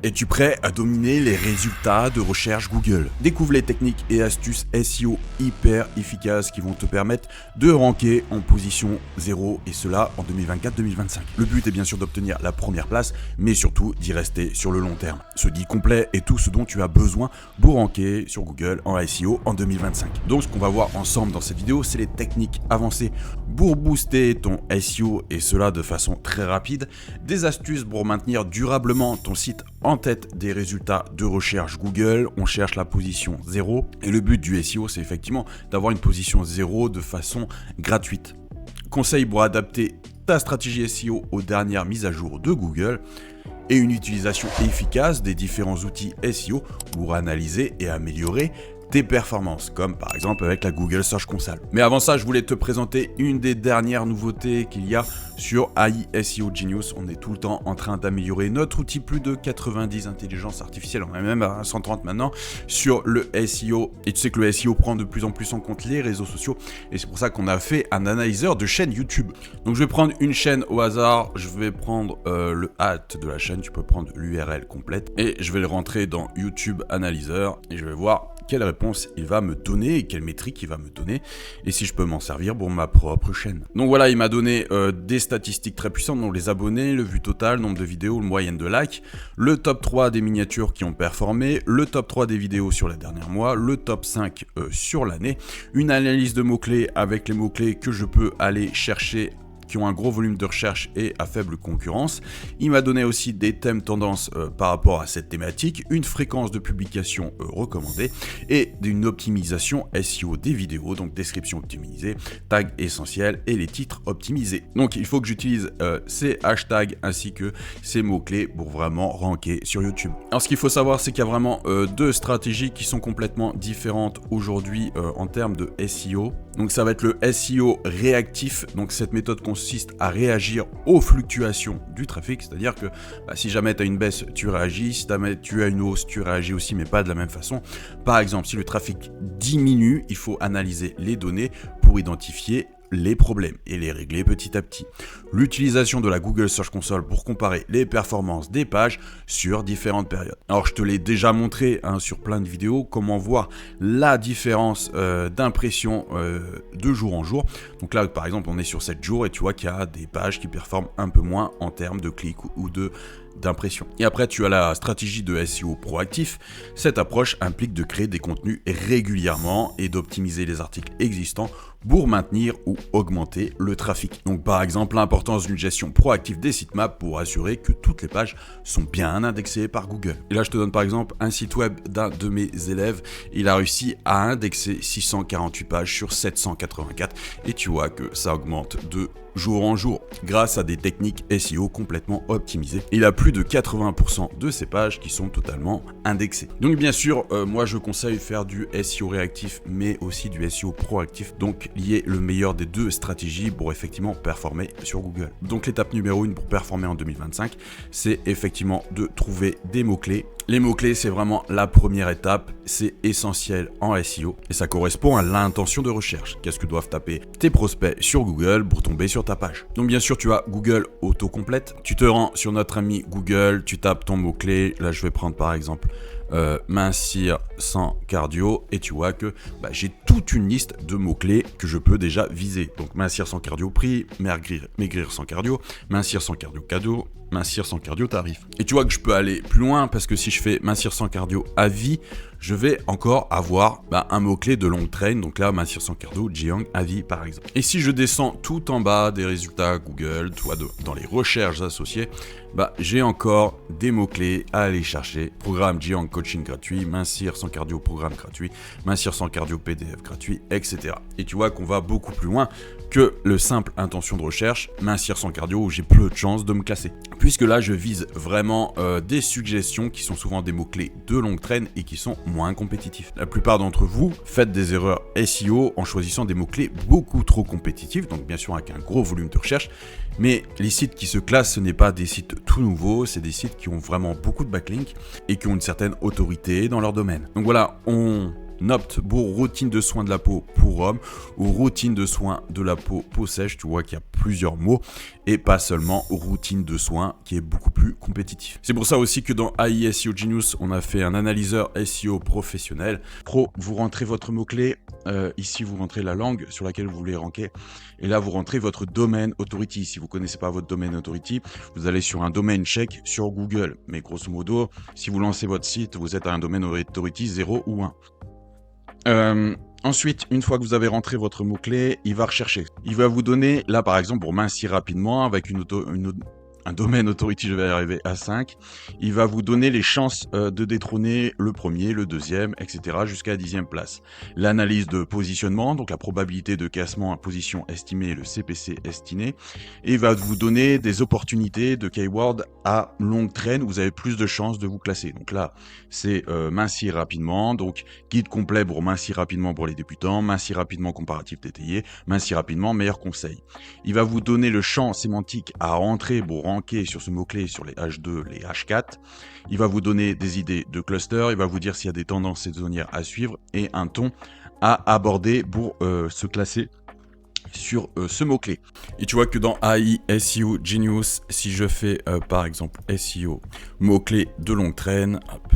Es-tu prêt à dominer les résultats de recherche Google? Découvre les techniques et astuces SEO hyper efficaces qui vont te permettre de ranker en position 0 et cela en 2024-2025. Le but est bien sûr d'obtenir la première place, mais surtout d'y rester sur le long terme. Ce guide complet est tout ce dont tu as besoin pour ranker sur Google en SEO en 2025. Donc ce qu'on va voir ensemble dans cette vidéo, c'est les techniques avancées pour booster ton SEO et cela de façon très rapide, des astuces pour maintenir durablement ton site en tête des résultats de recherche Google. On cherche la position 0 et le but du SEO, c'est effectivement d'avoir une position 0 de façon gratuite. Conseils pour adapter ta stratégie SEO aux dernières mises à jour de Google et une utilisation efficace des différents outils SEO pour analyser et améliorer tes performances, comme par exemple avec la Google Search Console. Mais avant ça, je voulais te présenter une des dernières nouveautés qu'il y a sur AI SEO Genius. On est tout le temps en train d'améliorer notre outil, plus de 90 intelligences artificielles, on est même à 130 maintenant sur le SEO. Et tu sais que le SEO prend de plus en plus en compte les réseaux sociaux et c'est pour ça qu'on a fait un analyseur de chaîne YouTube. Donc je vais prendre une chaîne au hasard, je vais prendre le hat de la chaîne, tu peux prendre l'URL complète et je vais le rentrer dans YouTube Analyzer et je vais voir quelle réponse il va me donner et quelle métrique il va me donner et si je peux m'en servir pour ma propre chaîne. Donc voilà, il m'a donné des statistiques très puissantes, donc les abonnés, le vue total, nombre de vidéos, le moyenne de likes, le top 3 des miniatures qui ont performé, le top 3 des vidéos sur les derniers mois, le top 5 sur l'année, une analyse de mots-clés avec les mots-clés que je peux aller chercher qui ont un gros volume de recherche et à faible concurrence. Il m'a donné aussi des thèmes tendances par rapport à cette thématique, une fréquence de publication recommandée et une optimisation SEO des vidéos, donc description optimisée, tags essentiels et les titres optimisés. Donc il faut que j'utilise ces hashtags ainsi que ces mots-clés pour vraiment ranker sur YouTube. Alors ce qu'il faut savoir, c'est qu'il y a vraiment deux stratégies qui sont complètement différentes aujourd'hui en termes de SEO. Donc ça va être le SEO réactif, donc cette méthode consiste à réagir aux fluctuations du trafic, c'est-à-dire que si jamais tu as une baisse, tu réagis, si jamais tu as une hausse, tu réagis aussi, mais pas de la même façon. Par exemple, si le trafic diminue, il faut analyser les données pour identifier les problèmes et les régler petit à petit. L'utilisation de la Google Search Console pour comparer les performances des pages sur différentes périodes. Alors je te l'ai déjà montré sur plein de vidéos, comment voir la différence d'impression de jour en jour. Donc là par exemple on est sur 7 jours et tu vois qu'il y a des pages qui performent un peu moins en termes de clics ou d'impression. Et après tu as la stratégie de SEO proactif. Cette approche implique de créer des contenus régulièrement et d'optimiser les articles existants pour maintenir ou augmenter le trafic. Donc par exemple l'importance d'une gestion proactive des sitemaps pour assurer que toutes les pages sont bien indexées par Google. Et là je te donne par exemple un site web d'un de mes élèves, il a réussi à indexer 648 pages sur 784 et tu vois que ça augmente de jour en jour grâce à des techniques SEO complètement optimisées. Il a plus de 80% de ces pages qui sont totalement indexées. Donc bien sûr, moi je conseille de faire du SEO réactif mais aussi du SEO proactif, donc lier le meilleur des deux stratégies pour effectivement performer sur Google. Donc l'étape numéro 1 pour performer en 2025, c'est effectivement de trouver des mots-clés. Les mots-clés, c'est vraiment la première étape, c'est essentiel en SEO et ça correspond à l'intention de recherche. Qu'est-ce que doivent taper tes prospects sur Google pour tomber sur ta page? Donc bien sûr, tu as Google autocomplète. Tu te rends sur notre ami Google, tu tapes ton mot-clé. Là, je vais prendre par exemple mincir sans cardio et tu vois que j'ai toute une liste de mots-clés que je peux déjà viser. Donc mincir sans cardio prix, maigrir sans cardio, mincir sans cardio cadeau, mincir sans cardio tarif. Et tu vois que je peux aller plus loin parce que si je fais mincir sans cardio à vie, je vais encore avoir un mot-clé de longue train. Donc là, mincir sans cardio, Jiang à vie par exemple. Et si je descends tout en bas des résultats Google, tu vois, dans les recherches associées, j'ai encore des mots-clés à aller chercher. Programme Jiang coaching gratuit, mincir sans cardio programme gratuit, mincir sans cardio PDF gratuit, etc. Et tu vois qu'on va beaucoup plus loin que le simple intention de recherche, mincir sans cardio où j'ai peu de chances de me classer. Puisque là, je vise vraiment des suggestions qui sont souvent des mots-clés de longue traîne et qui sont moins compétitifs. La plupart d'entre vous faites des erreurs SEO en choisissant des mots-clés beaucoup trop compétitifs, donc bien sûr avec un gros volume de recherche, mais les sites qui se classent, ce n'est pas des sites tout nouveaux, c'est des sites qui ont vraiment beaucoup de backlinks et qui ont une certaine autorité dans leur domaine. Donc voilà, on NOPT pour routine de soins de la peau pour hommes ou routine de soins de la peau sèche. Tu vois qu'il y a plusieurs mots et pas seulement routine de soins qui est beaucoup plus compétitif. C'est pour ça aussi que dans AI SEO Genius, on a fait un analyseur SEO professionnel. Pro, vous rentrez votre mot-clé. Ici, vous rentrez la langue sur laquelle vous voulez ranker. Et là, vous rentrez votre domaine authority. Si vous ne connaissez pas votre domaine authority, vous allez sur un domaine check sur Google. Mais grosso modo, si vous lancez votre site, vous êtes à un domaine authority 0 ou 1. Ensuite, une fois que vous avez rentré votre mot-clé, il va rechercher. Il va vous donner, là par exemple, pour mincir rapidement, avec un domaine authority, je vais arriver à 5, il va vous donner les chances de détrôner le premier, le deuxième, etc. jusqu'à la 10e place. L'analyse de positionnement, donc la probabilité de classement à position estimée, le CPC estimé, et il va vous donner des opportunités de keyword à longue traîne où vous avez plus de chances de vous classer. Donc là, c'est mincir rapidement, donc guide complet pour mincir rapidement pour les débutants, mincir rapidement comparatif détaillé, mincir rapidement meilleur conseil. Il va vous donner le champ sémantique à rentrer pour ranker sur ce mot-clé sur les H2, les H4. Il va vous donner des idées de cluster, il va vous dire s'il y a des tendances saisonnières à suivre et un ton à aborder pour se classer sur ce mot-clé. Et tu vois que dans AI SEO Genius, si je fais par exemple SEO, mot-clé de longue traîne, hop,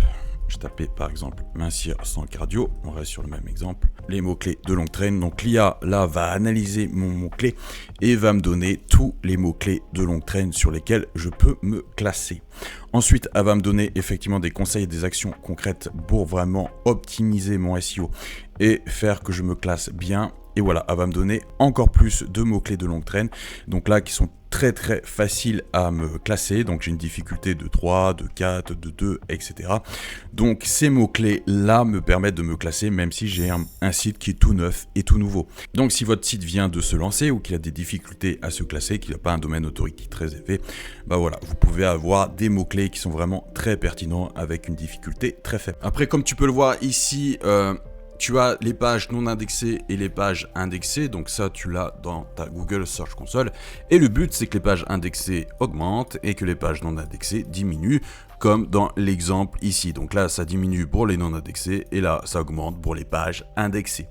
je tapais par exemple mincir sans cardio, on reste sur le même exemple, les mots-clés de longue traîne. Donc l'IA là va analyser mon mot-clé et va me donner tous les mots-clés de longue traîne sur lesquels je peux me classer. Ensuite, elle va me donner effectivement des conseils et des actions concrètes pour vraiment optimiser mon SEO et faire que je me classe bien. Et voilà, elle va me donner encore plus de mots-clés de longue traîne. Donc là, qui sont très faciles à me classer. Donc j'ai une difficulté de 3, de 4, de 2, etc. Donc ces mots-clés là me permettent de me classer même si j'ai un site qui est tout neuf et tout nouveau. Donc si votre site vient de se lancer ou qu'il a des difficultés à se classer, qu'il n'a pas un domaine authority très élevé, bah voilà, vous pouvez avoir des mots-clés qui sont vraiment très pertinents avec une difficulté très faible. Après, comme tu peux le voir ici, tu as les pages non indexées et les pages indexées, donc ça tu l'as dans ta Google Search Console. Et le but c'est que les pages indexées augmentent et que les pages non indexées diminuent, comme dans l'exemple ici. Donc là ça diminue pour les non indexées et là ça augmente pour les pages indexées.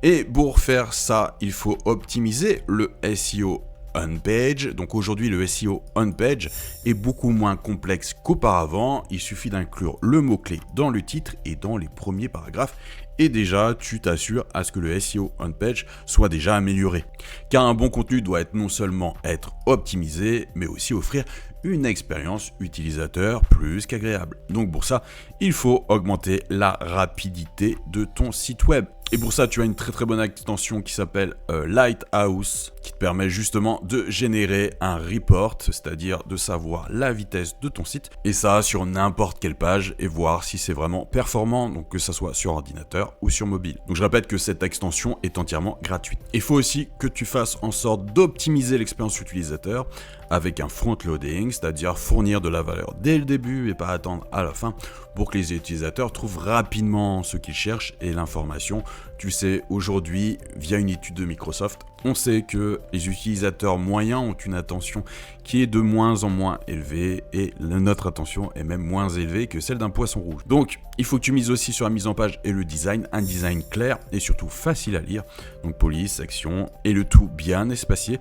Et pour faire ça, il faut optimiser le SEO on-page. Donc aujourd'hui le SEO on-page est beaucoup moins complexe qu'auparavant. Il suffit d'inclure le mot-clé dans le titre et dans les premiers paragraphes. Et déjà, tu t'assures à ce que le SEO on-page soit déjà amélioré. Car un bon contenu doit être non seulement être optimisé, mais aussi offrir une expérience utilisateur plus qu'agréable. Donc pour ça, il faut augmenter la rapidité de ton site web. Et pour ça, tu as une très bonne extension qui s'appelle Lighthouse, qui te permet justement de générer un report, c'est-à-dire de savoir la vitesse de ton site, et ça sur n'importe quelle page, et voir si c'est vraiment performant, donc que ça soit sur ordinateur ou sur mobile. Donc je répète que cette extension est entièrement gratuite. Il faut aussi que tu fasses en sorte d'optimiser l'expérience utilisateur avec un front-loading, c'est-à-dire fournir de la valeur dès le début et pas attendre à la fin pour que les utilisateurs trouvent rapidement ce qu'ils cherchent et l'information. Tu sais, aujourd'hui, via une étude de Microsoft, on sait que les utilisateurs moyens ont une attention qui est de moins en moins élevée et notre attention est même moins élevée que celle d'un poisson rouge. Donc, il faut que tu mises aussi sur la mise en page et le design, un design clair et surtout facile à lire, donc police, action et le tout bien espacé,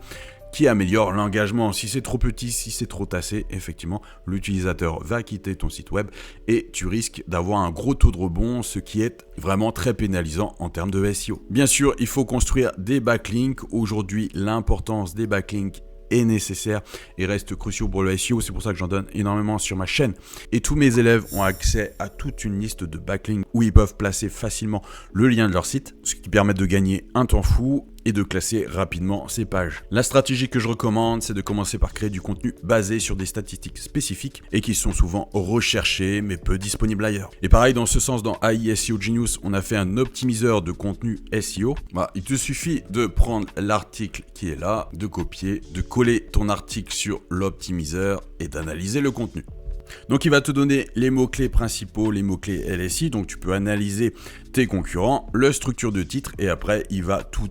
qui améliore l'engagement. Si c'est trop petit, si c'est trop tassé, effectivement, l'utilisateur va quitter ton site web et tu risques d'avoir un gros taux de rebond, ce qui est vraiment très pénalisant en termes de SEO. Bien sûr, il faut construire des backlinks. Aujourd'hui, l'importance des backlinks est nécessaire et reste crucial pour le SEO. C'est pour ça que j'en donne énormément sur ma chaîne. Et tous mes élèves ont accès à toute une liste de backlinks où ils peuvent placer facilement le lien de leur site, ce qui permet de gagner un temps fou et de classer rapidement ces pages. La stratégie que je recommande, c'est de commencer par créer du contenu basé sur des statistiques spécifiques et qui sont souvent recherchées mais peu disponibles ailleurs. Et pareil, dans ce sens, dans AI SEO Genius, on a fait un optimiseur de contenu SEO. Il te suffit de prendre l'article qui est là, de copier, de coller ton article sur l'optimiseur et d'analyser le contenu. Donc il va te donner les mots-clés principaux, les mots-clés LSI, donc tu peux analyser tes concurrents, leur structure de titre et après il va tout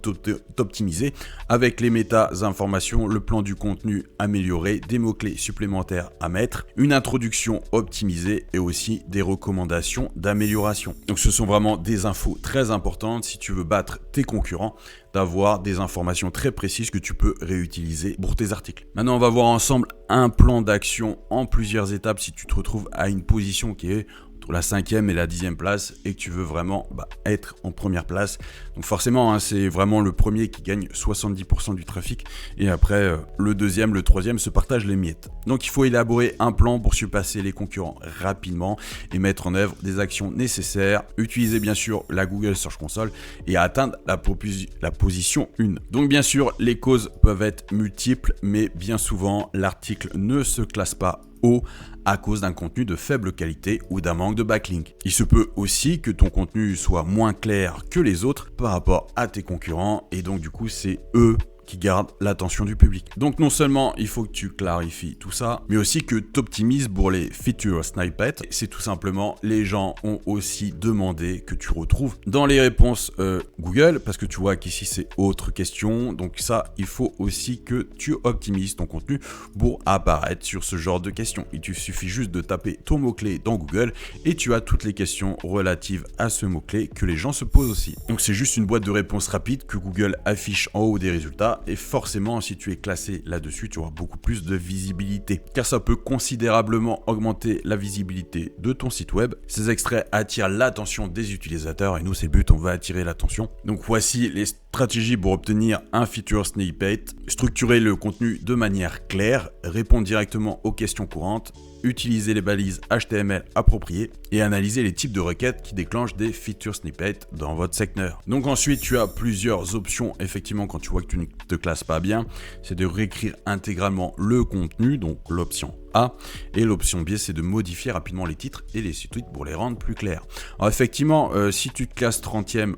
optimiser avec les méta-informations, le plan du contenu amélioré, des mots-clés supplémentaires à mettre, une introduction optimisée et aussi des recommandations d'amélioration. Donc ce sont vraiment des infos très importantes si tu veux battre tes concurrents, d'avoir des informations très précises que tu peux réutiliser pour tes articles. Maintenant, on va voir ensemble un plan d'action en plusieurs étapes si tu te retrouves à une position qui est entre la 5e et la 10e place et que tu veux vraiment être en première place. Donc forcément, c'est vraiment le premier qui gagne 70% du trafic et après le deuxième, le troisième se partagent les miettes. Donc il faut élaborer un plan pour surpasser les concurrents rapidement et mettre en œuvre des actions nécessaires. Utiliser bien sûr la Google Search Console et atteindre la position 1. Donc bien sûr, les causes peuvent être multiples, mais bien souvent, l'article ne se classe pas haut à cause d'un contenu de faible qualité ou d'un manque de backlink. Il se peut aussi que ton contenu soit moins clair que les autres par rapport à tes concurrents et donc du coup c'est eux qui gardent l'attention du public. Donc non seulement il faut que tu clarifies tout ça, mais aussi que tu optimises pour les feature snippets. C'est tout simplement, les gens ont aussi demandé que tu retrouves dans les réponses Google, parce que tu vois qu'ici c'est autre question. Donc ça, il faut aussi que tu optimises ton contenu pour apparaître sur ce genre de questions. Il te suffit juste de taper ton mot-clé dans Google et tu as toutes les questions relatives à ce mot-clé que les gens se posent aussi. Donc c'est juste une boîte de réponses rapide que Google affiche en haut des résultats. Et forcément, si tu es classé là-dessus, tu auras beaucoup plus de visibilité. Car ça peut considérablement augmenter la visibilité de ton site web. Ces extraits attirent l'attention des utilisateurs et nous, c'est le but, on va attirer l'attention. Donc voici les stratégies pour obtenir un feature snippet. Structurer le contenu de manière claire, répondre directement aux questions courantes, utiliser les balises HTML appropriées et analyser les types de requêtes qui déclenchent des feature snippets dans votre secteur. Donc ensuite, tu as plusieurs options. Effectivement, quand tu vois que tu ne te classes pas bien, c'est de réécrire intégralement le contenu, donc l'option A, et l'option B, c'est de modifier rapidement les titres et les sous-titres pour les rendre plus clairs. Alors effectivement, si tu te classes 30e,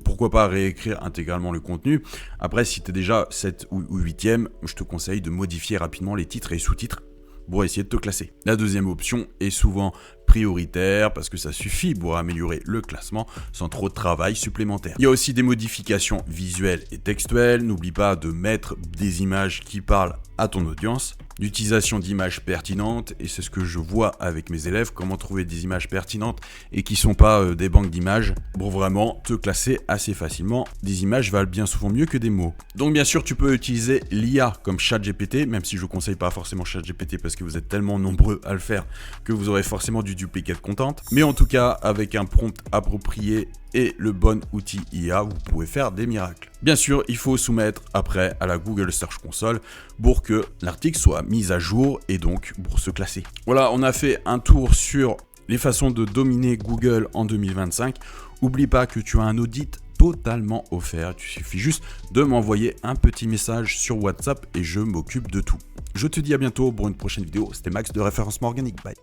pourquoi pas réécrire intégralement le contenu. Après, si tu es déjà 7 ou 8e, je te conseille de modifier rapidement les titres et les sous-titres pour essayer de te classer. La deuxième option est souvent prioritaire parce que ça suffit pour améliorer le classement sans trop de travail supplémentaire. Il y a aussi des modifications visuelles et textuelles. N'oublie pas de mettre des images qui parlent à ton audience, l'utilisation d'images pertinentes, et c'est ce que je vois avec mes élèves, comment trouver des images pertinentes et qui ne sont pas des banques d'images pour vraiment te classer assez facilement. Des images valent bien souvent mieux que des mots. Donc bien sûr, tu peux utiliser l'IA comme ChatGPT, même si je ne conseille pas forcément ChatGPT parce que vous êtes tellement nombreux à le faire que vous aurez forcément du duplicate content. Mais en tout cas, avec un prompt approprié et le bon outil IA, vous pouvez faire des miracles. Bien sûr, il faut soumettre après à la Google Search Console pour que l'article soit mis à jour et donc pour se classer. Voilà, on a fait un tour sur les façons de dominer Google en 2025. N'oublie pas que tu as un audit totalement offert. Il suffit juste de m'envoyer un petit message sur WhatsApp et je m'occupe de tout. Je te dis à bientôt pour une prochaine vidéo. C'était Max de Référencement Organique. Bye.